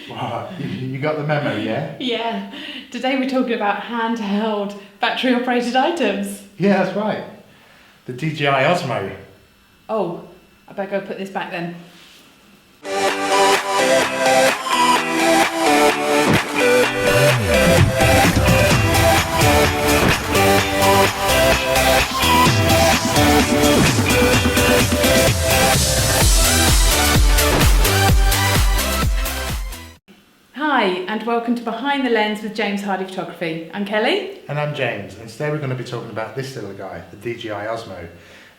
Wow, you got the memo, yeah? Yeah. Today we're talking about handheld battery operated items. Yeah, that's right. The DJI Osmo. Oh, I better go put this back then. Hi, and welcome to Behind the Lens with James Hardy Photography. I'm Kelly. And I'm James, and today we're going to be talking about this little guy, the DJI Osmo.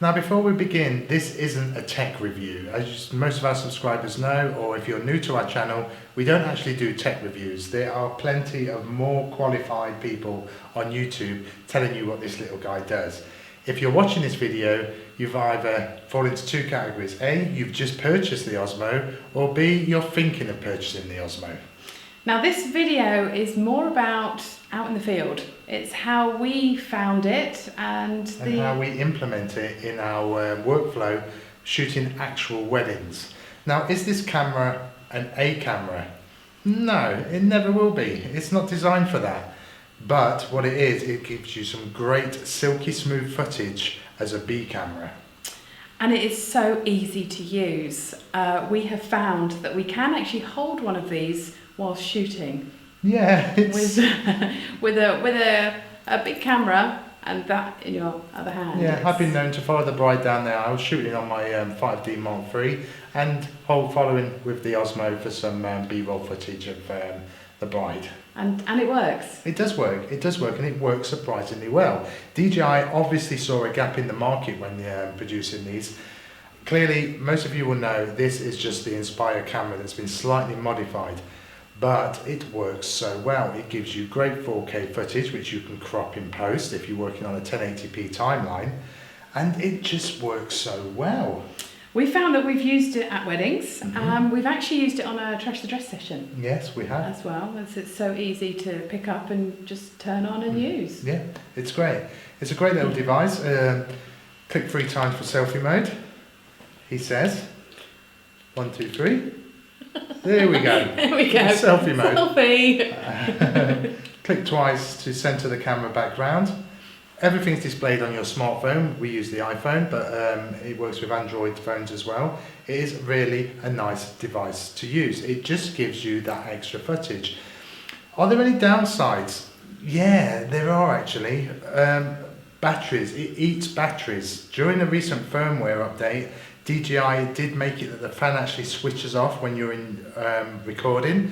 Now, before we begin, this isn't a tech review. As most of our subscribers know, or if you're new to our channel, we don't actually do tech reviews. There are plenty of more qualified people on YouTube telling you what this little guy does. If you're watching this video, you've either fallen into two categories. A, you've just purchased the Osmo, or B, you're thinking of purchasing the Osmo. Now this video is more about out in the field. It's how we found it and how we implement it in our workflow shooting actual weddings. Now, is this camera an A camera? No, it never will be. It's not designed for that. But what it is, it gives you some great silky smooth footage as a B camera. And it is so easy to use. We have found that we can actually hold one of these while shooting. Yeah, it's... with a big camera and that in your other hand. Yeah, I've been known to follow the bride down there. I was shooting on my 5D Mark III and following with the Osmo for some B-roll footage of the bride. And it works. It does work, and it works surprisingly well. DJI obviously saw a gap in the market when producing these. Clearly, most of you will know this is just the Inspire camera that's been slightly modified. But it works so well. It gives you great 4K footage, which you can crop in post if you're working on a 1080p timeline, and it just works so well. We found that we've used it at weddings. We've actually used it on a Trash the Dress session. Yes, we have. As well, as it's so easy to pick up and just turn on and use. Yeah, it's great. It's a great little device. Click 3 times for selfie mode, he says. 1, 2, 3. There we go. There we go. Selfie mode. Selfie. Click twice to center the camera back round. Everything's displayed on your smartphone. We use the iPhone, but it works with Android phones as well. It is really a nice device to use. It just gives you that extra footage. Are there any downsides? Yeah, there are actually. Batteries. It eats batteries. During a recent firmware update, DJI did make it that the fan actually switches off when you're in recording,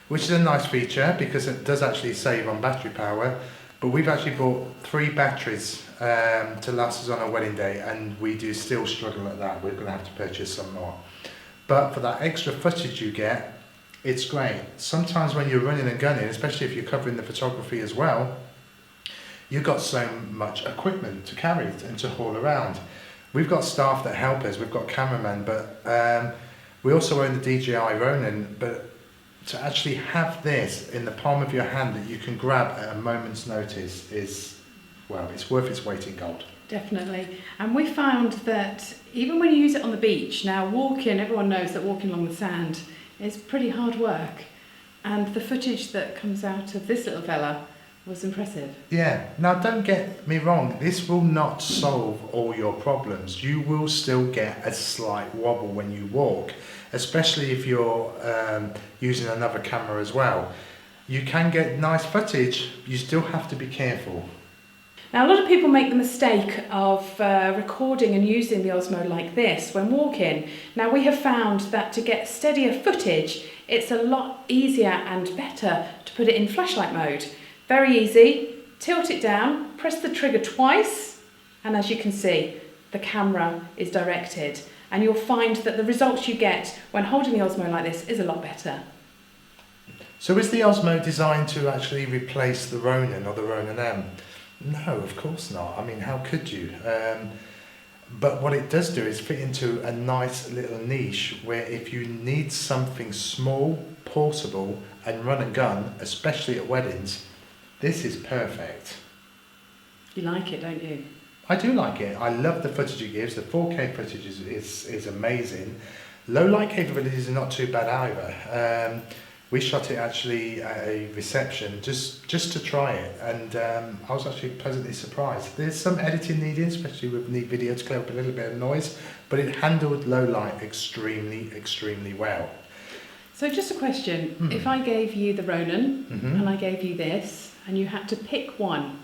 which is a nice feature because it does actually save on battery power. But we've actually bought 3 batteries to last us on a wedding day, and we do still struggle at that. We're going to have to purchase some more. But for that extra footage you get, it's great. Sometimes when you're running and gunning, especially if you're covering the photography as well, you've got so much equipment to carry and to haul around. We've got staff that help us, we've got cameramen, but we also own the DJI Ronin, but to actually have this in the palm of your hand that you can grab at a moment's notice is, well, it's worth its weight in gold. Definitely. And we found that even when you use it on the beach, now walking, everyone knows that walking along the sand is pretty hard work. And the footage that comes out of this little fella was impressive. Yeah, now don't get me wrong, this will not solve all your problems. You will still get a slight wobble when you walk, especially if you're using another camera as well. You can get nice footage, you still have to be careful. Now a lot of people make the mistake of recording and using the Osmo like this when walking. Now we have found that to get steadier footage, it's a lot easier and better to put it in flashlight mode. Very easy, tilt it down, press the trigger twice, and as you can see, the camera is directed. And you'll find that the results you get when holding the Osmo like this is a lot better. So is the Osmo designed to actually replace the Ronin or the Ronin M? No, of course not. I mean, how could you? But what it does do is fit into a nice little niche where if you need something small, portable, and run and gun, especially at weddings, this is perfect. You like it, don't you? I do like it. I love the footage it gives. The 4K footage is amazing. Low light capabilities are not too bad either. We shot it actually at a reception just to try it, and I was actually pleasantly surprised. There's some editing needed, especially with neat video to clear up a little bit of noise, but it handled low light extremely well. So just a question, if I gave you the Ronin Mm-hmm. and I gave you this and you had to pick one,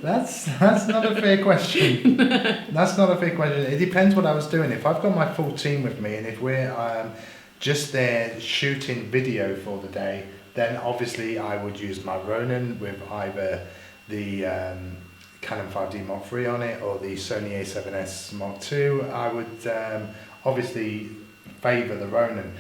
That's not a fair question. That's not a fair question. It depends what I was doing. If I've got my full team with me and if we're just there shooting video for the day, then obviously I would use my Ronin with either the Canon 5D Mark III on it or the Sony A7S Mark II. I would obviously favour the Ronin.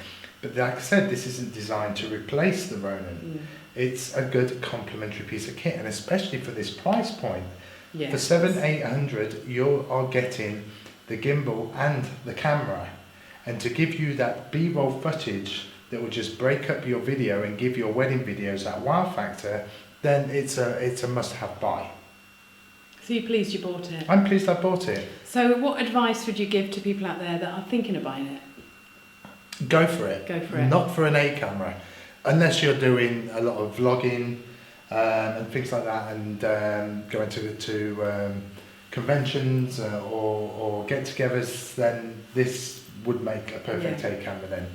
But like I said, this isn't designed to replace the Ronin. It's a good complementary piece of kit, and especially for this price point. yes. For 700-800, you are getting the gimbal and the camera. And to give you that B-roll footage that will just break up your video and give your wedding videos that wow factor, then it's a must-have buy. So you're pleased you bought it? I'm pleased I bought it. So what advice would you give to people out there that are thinking of buying it? Go for it. Go for it. Not for an A camera. Unless you're doing a lot of vlogging and things like that, and going to conventions or get-togethers, then this would make a perfect A camera then.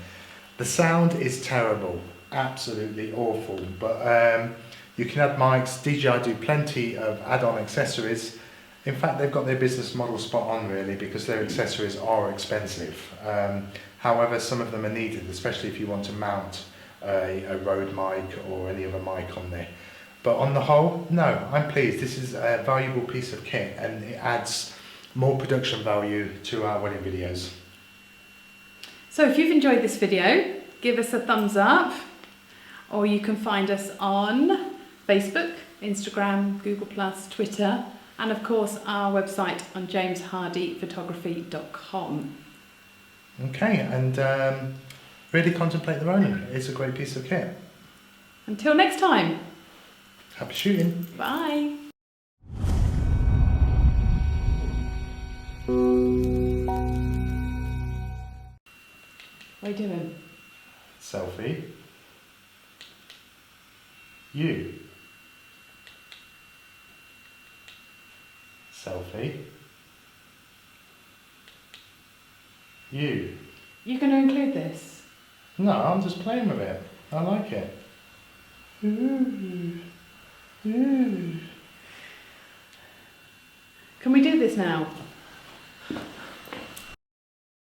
The sound is terrible, absolutely awful, but you can add mics. DJI do plenty of add-on accessories. In fact, they've got their business model spot on really, because their accessories are expensive. However, some of them are needed, especially if you want to mount a Rode mic or any other mic on there. But on the whole, no, I'm pleased. This is a valuable piece of kit and it adds more production value to our wedding videos. So if you've enjoyed this video, give us a thumbs up, or you can find us on Facebook, Instagram, Google+, Twitter, and of course our website on jameshardyphotography.com. Okay, and really contemplate the Ronin. It's a great piece of kit. Until next time, Happy shooting. bye. What are you doing? Selfie. You. Selfie. You. You're going to include this? No, I'm just playing with it. I like it. Ooh. Ooh. Can we do this now?